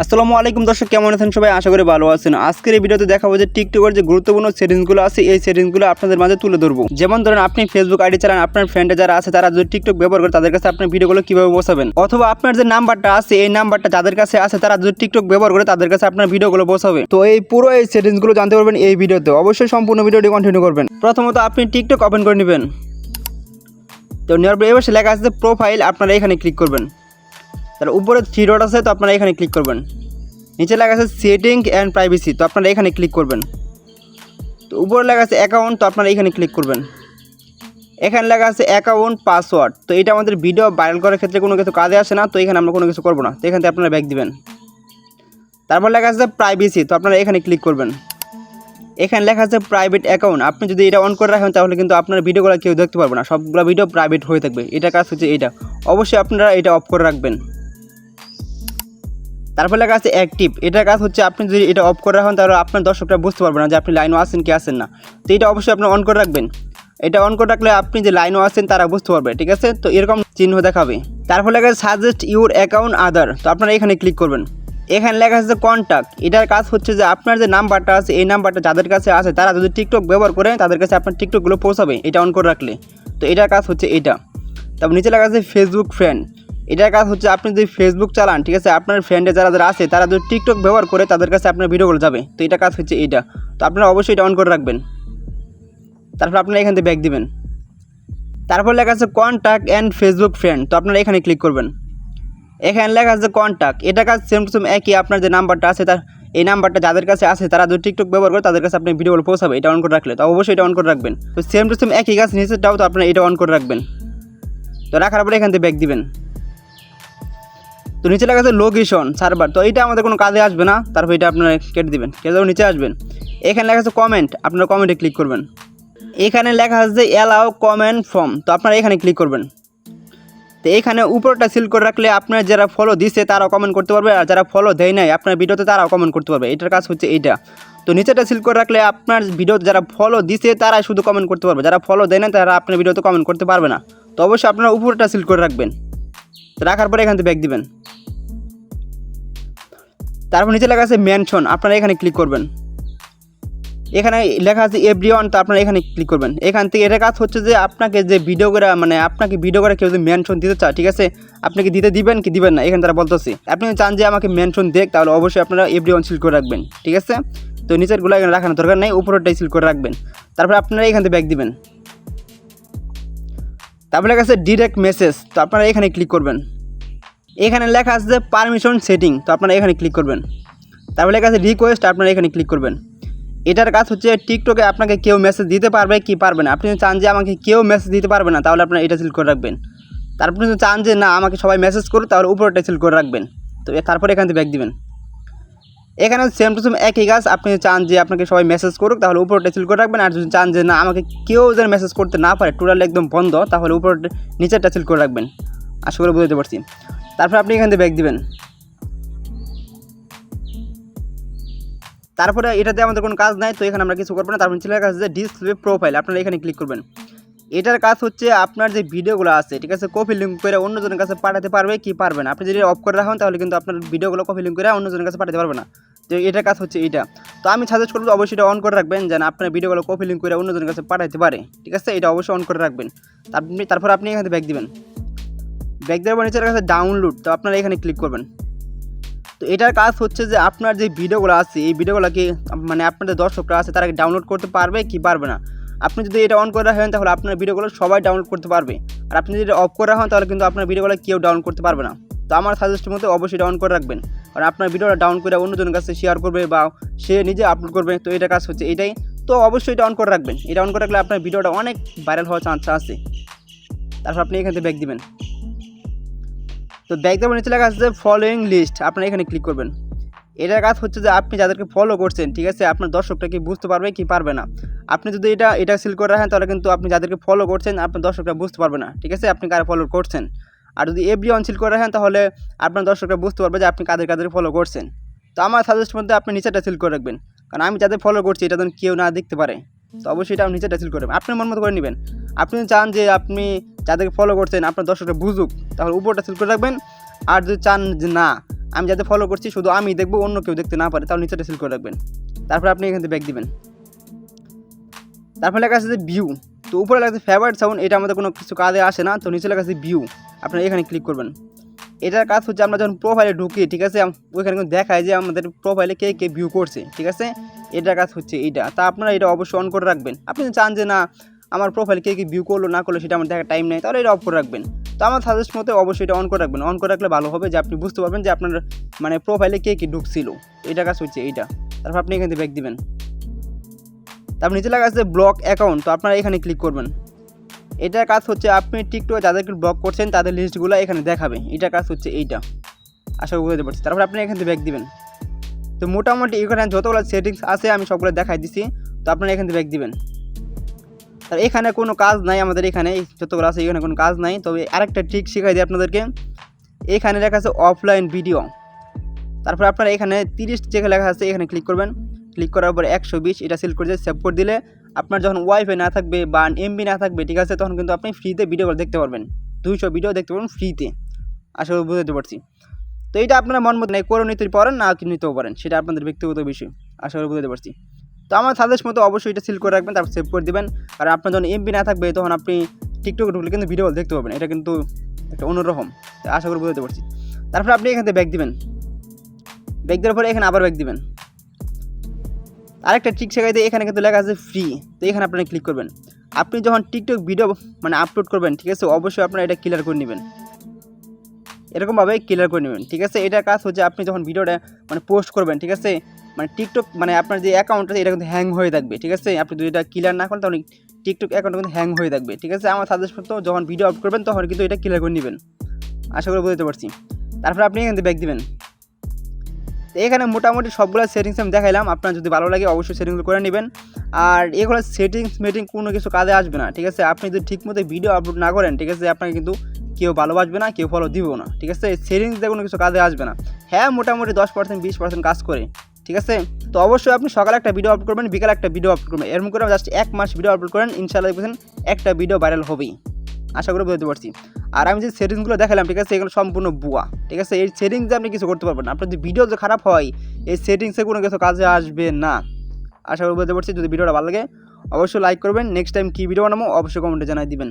আসসালামু আলাইকুম দর্শক, কেমন আছেন সবাই? আশা করি ভালো আছেন। আজকের এই ভিডিওতে দেখাবো যে টিকটকের যে গুরুত্বপূর্ণ সেটিংসগুলো আছে এই সেটিংসগুলো আপনাদের মাঝে তুলে ধরবো। যেমন ধরেন আপনি ফেসবুক আইডি চালান, আপনার ফ্রেন্ডে যারা আছে তারা যদি টিকটক ব্যবহার করে তাদের কাছে আপনার ভিডিওগুলো কিভাবে পৌঁছাবেন, অথবা আপনার যে নাম্বারটা আছে এই নাম্বারটা যাদের কাছে আছে তারা যদি টিকটক ব্যবহার করে তাদের কাছে আপনার ভিডিওগুলো পৌঁছাবে। তো এই পুরো এই সেটিংসগুলো জানতে পারবেন এই ভিডিওতে। অবশ্যই সম্পূর্ণ ভিডিওটি কন্টিনিউ করবেন। প্রথমত আপনি টিকটক ওপেন করে নেবেন। তো নেওয়ার পর এবার লেখা আছে প্রোফাইল, আপনারা এখানে ক্লিক করবেন। তার উপরে থ্রি ডট আছে, তো আপনারা এখানে ক্লিক করবেন। নিচে লেখা আছে সেটিং অ্যান্ড প্রাইভেসি, তো আপনারা এখানে ক্লিক করবেন। তো উপরে লেখা আছে অ্যাকাউন্ট, তো আপনারা এখানে ক্লিক করবেন। এখানে লেখা আছে অ্যাকাউন্ট পাসওয়ার্ড, তো এটা আমাদের ভিডিও ভাইরাল করার ক্ষেত্রে কোনো কিছু কাজে আসে না, তো এখানে আমরা কোনো কিছু করবো না। তো এখান থেকে আপনারা ব্যাক দিবেন। তারপর লেখা আছে প্রাইভেসি, তো আপনারা এখানে ক্লিক করবেন। এখানে লেখা আছে প্রাইভেট অ্যাকাউন্ট, আপনি যদি এটা অন করে রাখেন তাহলে কিন্তু আপনার ভিডিওগুলো কেউ দেখতে পারবে না, সবগুলো ভিডিও প্রাইভেট হয়ে থাকবে। এটা কাজ হচ্ছে এটা, অবশ্যই আপনারা এটা অফ করে রাখবেন। তারপর লেখা আছে অ্যাক্টিভ, এটার কাজ হচ্ছে আপনি যদি এটা অফ করে রাখেন তাহলে আপনার দর্শকরা বুঝতে পারবে না যে আপনি লাইনও আছেন কি আছেন না। তো এটা অবশ্যই আপনি অন করে রাখবেন। এটা অন করে রাখলে আপনি যে লাইনও আছেন তারা বুঝতে পারবে, ঠিক আছে? তো এরকম চিহ্ন দেখাবে। তারপর লেখা আছে সাজেস্ট ইউর অ্যাকাউন্ট আদার, তো আপনারা এখানে ক্লিক করবেন। এখানে লেখা আছে কন্ট্যাক্ট, এটার কাজ হচ্ছে যে আপনার যে নাম্বারটা আছে এই নাম্বারটা যাদের কাছে আছে তারা যদি টিকটক ব্যবহার করে তাদের কাছে আপনার টিকটকগুলো পৌঁছাবে, এটা অন করে রাখলে। তো এটার কাজ হচ্ছে এটা। তারপর নিচে লেখা আছে ফেসবুক ফ্রেন্ড, এটার কাজ হচ্ছে আপনি যদি ফেসবুক চালান, ঠিক আছে, আপনার ফ্রেন্ডে যারা যারা আছে তারা যদি টিকটক ব্যবহার করে তাদের কাছে আপনার ভিডিওগুলো যাবে। তো এটা কাজ হচ্ছে এটা, তো আপনারা অবশ্যই এটা অন করে রাখবেন। তারপর আপনারা এখান থেকে ব্যাক দিবেন। তারপর লেখা আছে কন্ট্যাক্ট অ্যান্ড ফেসবুক ফ্রেন্ড, তো আপনারা এখানে ক্লিক করবেন। এখানে লেখা আছে কন্ট্যাক্ট, এটা কাজ সেম টু সেম একই। আপনার যে নাম্বারটা আছে তার এই নাম্বারটা যাদের কাছে আছে তারা যদি টিকটক ব্যবহার করে তাদের কাছে আপনি ভিডিওগুলো পৌঁছাবে, এটা অন করে রাখলে। তো অবশ্যই এটা অন করে রাখবেন। তো সেম টু সেম একই কাজ নিচেরটাও, তো আপনারা এটা অন করে রাখবেন। তো রাখার পরে এখান থেকে ব্যাক দিবেন। তো নিচে লেখা আছে লোকেশন সার্ভার, তো এটা আমাদের কোনো কাজে আসবে না। তারপর এটা আপনারা কেটে দিবেন, কেটে দেওয়ার নিচে আসবেন। এখানে লেখা আছে কমেন্ট, আপনারা কমেন্টে ক্লিক করবেন। এখানে লেখা আছে যে অ্যালাউ কমেন্ট ফ্রম, তো আপনারা এখানে ক্লিক করবেন। তো এখানে উপরটা সিল করে রাখলে আপনার যারা ফলো দিচ্ছে তারাও কমেন্ট করতে পারবে, আর যারা ফলো দেয় নাই আপনার ভিডিওতে তারাও কমেন্ট করতে পারবে। এটার কাজ হচ্ছে এইটা। তো নিচেটা সিল করে রাখলে আপনার ভিডিওতে যারা ফলো দিচ্ছে তারাই শুধু কমেন্ট করতে পারবে, যারা ফলো দেয় না তারা আপনার ভিডিওতে কমেন্ট করতে পারবে না। তো অবশ্যই আপনারা উপরটা সিল করে রাখবেন। তো রাখার পরে এখান থেকে ব্যাক দিবেন। তারপর নিচে লেখা আছে মেনশন, আপনারা এখানে ক্লিক করবেন। এখানে লেখা আছে এভরিওয়ান, তো আপনারা এখানে ক্লিক করবেন। এখান থেকে এটা কাজ হচ্ছে যে আপনাকে যে ভিডিও করে আপনাকে ভিডিও করে কেউ যদি মেনশন দিতে চায়, ঠিক আছে, আপনাকে দিবেন কি দিবেন না এখানে তারা বলতেছে। আপনি চান যে আমাকে মেনশন দেখ, তাহলে অবশ্যই আপনারা এভরিওয়ান সিল করে রাখবেন, ঠিক আছে? তো নিচেরগুলো এখানে রাখানোর দরকার নেই, উপরেরটাই সিল করে রাখবেন। তারপরে আপনারা এখান থেকে ব্যাক দিবেন। তারপরে লেখা আছে ডিরেক্ট মেসেজ, তো আপনারা এখানে ক্লিক করবেন। এখানে লেখা আছে যে পারমিশন সেটিং, তো আপনারা এখানে ক্লিক করবেন। তারপরে লেখা আছে রিকোয়েস্ট, আপনারা এখানে ক্লিক করবেন। এটার কাজ হচ্ছে টিকটকে আপনাকে কেউ মেসেজ দিতে পারবে কি পারবে না। আপনি চান যে আমাকে কেউ মেসেজ দিতে পারবে না, তাহলে আপনারা এটা সিলেক্ট করে রাখবেন। তারপর যদি চান যে না আমাকে সবাই মেসেজ করুক, তাহলে উপরটা সিলেক্ট করে রাখবেন। তো তারপরে এখান থেকে ব্যাক দিবেন। এখানে সেম টু সেম একই কাজ। আপনি চান যে আপনাকে সবাই মেসেজ করুক, তাহলে উপরটা সিলেক্ট করে রাখবেন। আর যদি চান যে না আমাকে কেউ যেন মেসেজ করতে না পারে, টোটালি একদম বন্ধ, তাহলে উপরটা নিচেরটা সিলেক্ট করে রাখবেন। আশা করে বুঝতে পারছি। তারপর আপনি এখান থেকে ব্যাক দিবেন। তারপরে এটাতে আমাদের কোনো কাজ নাই, তো এখানে আমরা কিছু করবো না। তারপর নিচে লেখা আছে যে ডিসপ্লে প্রোফাইল, আপনারা এখানে ক্লিক করবেন। এটার কাজ হচ্ছে আপনার যে ভিডিওগুলো আছে, ঠিক আছে, কপি লিঙ্ক করে অন্যজনের কাছে পাঠাতে পারবে কি পারবে না। আপনি যদি অফ করে রাখেন তাহলে কিন্তু আপনার ভিডিওগুলো কপি লিঙ্ক করে অন্যজনের কাছে পাঠাতে পারবে না। তো এটার কাজ হচ্ছে এটা। তো আমি সাজেস্ট করবো অবশ্যই এটা অন করে রাখবেন, যেন আপনার ভিডিওগুলো কপি লিঙ্ক করে অন্যজনের কাছে পাঠাতে পারে, ঠিক আছে? এটা অবশ্যই অন করে রাখবেন। তারপর আপনি এখানে ব্যাক দিবেন। ব্যাক দেওয়ার পর নিচের কাছে ডাউনলোড, তো আপনারা এখানে ক্লিক করবেন। তো এটার কাজ হচ্ছে যে আপনার যে ভিডিওগুলো আছে এই ভিডিওগুলোকে আপনাদের দর্শকরা আছে তারা ডাউনলোড করতে পারবে কি পারবে না। আপনি যদি এটা অন করে রাখেন তাহলে আপনার ভিডিওগুলো সবাই ডাউনলোড করতে পারবে, আর আপনি যদি অফ করে রাখেন তাহলে কিন্তু আপনার ভিডিওগুলো কেউ ডাউনলোড করতে পারবে না। তো আমার সাজেস্টের মধ্যে অবশ্যই এটা অন করে রাখবেন, কারণ আপনার ভিডিওটা ডাউন করে অন্যজনের কাছে শেয়ার করবে বা সে নিজে আপলোড করবে। তো এটা কাজ হচ্ছে এটাই। তো অবশ্যই এটা অন করে রাখবেন। এটা অন করে রাখলে আপনার ভিডিওটা অনেক ভাইরাল হওয়ার চান্স আছে। তারপর আপনি এখান থেকে ব্যাক দিবেন। তো ব্যাক দেওয়ার নিচে লেখা আছে ফলোয়িং লিস্ট, আপনারা এখানে ক্লিক করবেন। এটার কাজ হচ্ছে যে আপনি যাদেরকে ফলো করছেন, ঠিক আছে, আপনার দর্শকটা কি বুঝতে পারবে কি পারবে না। আপনি যদি এটা সিল করে রাখেন তাহলে কিন্তু আপনি যাদেরকে ফলো করছেন আপনার দর্শকরা বুঝতে পারবে না, ঠিক আছে, আপনি কারা ফলো করছেন। আর যদি এভরিওয়ান সিল করে রাখেন তাহলে আপনার দর্শকরা বুঝতে পারবে যে আপনি কাদের ফলো করছেন। তো আমার সাজেস্টের মধ্যে আপনি নিচেটা সিল করে রাখবেন, কারণ আমি যাদের ফলো করছি এটা যেন কেউ না দেখতে পারে। তো অবশ্যই এটা আপনি নিচেটা সিল করবেন, আপনি মন মতো করে নেবেন। আপনি চান যে আপনি যাদেরকে ফলো করছেন আপনার দর্শকরা বুঝুক, তাহলে উপরটা সিল করে রাখবেন। আর যদি চান যে না আমি যাতে ফলো করছি শুধু আমি দেখবো, অন্য কেউ দেখতে না পারে, তাহলে নিচেটা সিলেক্ট করে রাখবেন। তারপর আপনি এখান থেকে ব্যাক দিবেন। তারপর লেখা আছে যে ভিউ, তো উপরে লেখা আছে ফেভারিট সাউন্ড, এটা আমাদের কোনো কিছু কাজে আসে না, তো নিচে লেখা আছে ভিউ, আপনারা এখানে ক্লিক করবেন। এটার কাজ হচ্ছে আমরা যখন প্রোফাইলে ঢুকি, ঠিক আছে, ওইখানে কিন্তু দেখায় যে আমাদের প্রোফাইলে কে কে ভিউ করছে, ঠিক আছে, এটার কাজ হচ্ছে এইটা। তা আপনারা এটা অবশ্যই অন করে রাখবেন। আপনি চান যে না আমার প্রোফাইলে কে কে ভিউ করলো না করলো সেটা আমার দেখার টাইম নেই, তাহলে এটা অফ করে রাখবেন। তো আমার সাজেস্ট মতে অবশ্যই এটা অন করে রাখবেন। অন করে রাখলে ভালো হবে, যে আপনি বুঝতে পারবেন যে আপনার মানে প্রোফাইলে কে কে ঢুকছিল, এটার কাজ হচ্ছে এইটা। তারপর আপনি এখান থেকে ব্যাক দিবেন। তারপর নিচে লেখা আছে ব্লক অ্যাকাউন্ট, তো আপনারা এখানে ক্লিক করবেন। এটার কাজ হচ্ছে আপনি টিকটকে যাদেরকে ব্লক করছেন তাদের লিস্টগুলো এখানে দেখাবে, এটার কাজ হচ্ছে এইটা, আশা করি বুঝতে পারছি। তারপর আপনি এখান থেকে ব্যাক দিবেন। তো মোটামুটি এখানে যতগুলো সেটিংস আছে আমি সবগুলো দেখাই দিছি, তো আপনারা এখান থেকে ব্যাক দিবেন। আর এখানে কোনো কাজ নাই, আমাদের এখানে যতগুলো আছে এখানে কোনো কাজ নাই, তবে আরেকটা ট্রিক শেখাই দিই আপনাদেরকে। এখানে লেখা আছে অফলাইন ভিডিও, তারপর আপনারা এখানে 30 যেখানে লেখা আছে এখানে ক্লিক করবেন। ক্লিক করার পর 120 এটা সিলেক্ট করে সেভ করে দিলে আপনার যখন ওয়াইফাই না থাকবে বা এমবি না থাকবে, ঠিক আছে, তখন কিন্তু আপনি ফ্রিতে ভিডিওগুলো দেখতে পারবেন, 200 ভিডিও দেখতে পারবেন ফ্রিতে, আশা করি বুঝতে পারছি। তো এটা আপনারা মন মতো নেই করে নিতে পারেন, না কি নিতেও পারেন, সেটা আপনাদের ব্যক্তিগত বিষয়, আশা করি বুঝতে পারছি। তো আমার সাজেস্ট মতো অবশ্যই এটা সিলেক্ট করে রাখবেন, তারপর সেভ করে দেবেন। আর আপনার যখন এমবি না থাকবে তখন আপনি টিকটকে ঢুকলে কিন্তু ভিডিও দেখতে পাবেন, এটা কিন্তু একটা অন্যরকম, আশা করি বুঝতে পারছি। তারপর আপনি এখান থেকে ব্যাক দিবেন। ব্যাক দেওয়ার পরে এখানে আবার ব্যাক দিবেন। আরেকটা ট্রিক শেখাই দিয়ে, এখানে কিন্তু লেখা আছে ফ্রি, তো এখানে আপনারা ক্লিক করবেন। আপনি যখন টিকটক ভিডিও মানে আপলোড করবেন, ঠিক আছে, অবশ্যই আপনারা এটা ক্লিয়ার করে নেবেন, এরকমভাবে ক্লিয়ার করে নেবেন, ঠিক আছে। এটার কাজ হচ্ছে আপনি যখন ভিডিওটা মানে পোস্ট করবেন, ঠিক আছে, মানে টিকটক মানে আপনার যে অ্যাকাউন্ট আছে এটা কিন্তু হ্যাং হয়ে থাকবে, ঠিক আছে, আপনি যদি এটা ক্লিয়ার না করেন তাহলে টিকটক অ্যাকাউন্ট কিন্তু হ্যাং হয়ে থাকবে, ঠিক আছে। আমার সাজেস্ট করতে যখন ভিডিও আপলোড করবেন তখন কিন্তু এটা ক্লিয়ার করে নেবেন, আশা করি বুঝতে পারছি। তারপর আপনি এখান থেকে ব্যাক দিবেন। তো এখানে মোটামুটি সবগুলো সেটিংস আমি দেখাইলাম, আপনার যদি ভালো লাগে অবশ্যই সেটিংগুলো করে নেবেন। আর এগুলো সেটিংস মিটিং কোনো কিছু কাজে আসবে না, ঠিক আছে, আপনি যদি ঠিকমতো ভিডিও আপলোড না করেন, ঠিক আছে, আপনাকে কিন্তু কেউ ভালোবাসবে না, কেউ ফলো দিবেও না, ঠিক আছে। সেটিংস দিয়ে কোনো কিছু কাজে আসবে না। হ্যাঁ, মোটামুটি 10% 20% কাজ করে, ঠিক আছে। তো অবশ্যই আপনি সকালে একটা ভিডিও আপলোড করবেন, বিকালে একটা ভিডিও আপলোড করবেন, এরকম করে জাস্ট 1 মাস ভিডিও আপলোড করেন, ইনশাআল্লাহ দেখবেন একটা ভিডিও ভাইরাল হবেই, আশা করি বুঝতে পারছি। আর আমি যে সেটিংসগুলো দেখালাম, ঠিক আছে, এগুলো সম্পূর্ণ ভুয়া, ঠিক আছে। এই সেটিংসে আপনি কিছু করতে পারবেন না, আপনার যদি ভিডিও যে খারাপ হয় এই সেটিংসে কোনো কিছু কাজে আসবে না, আশা করি বুঝতে পারছি। যদি ভিডিওটা ভালো লাগে অবশ্যই লাইক করবেন, নেক্সট টাইম কী ভিডিও বানাবো অবশ্যই কমেন্টে জানাই দিবেন।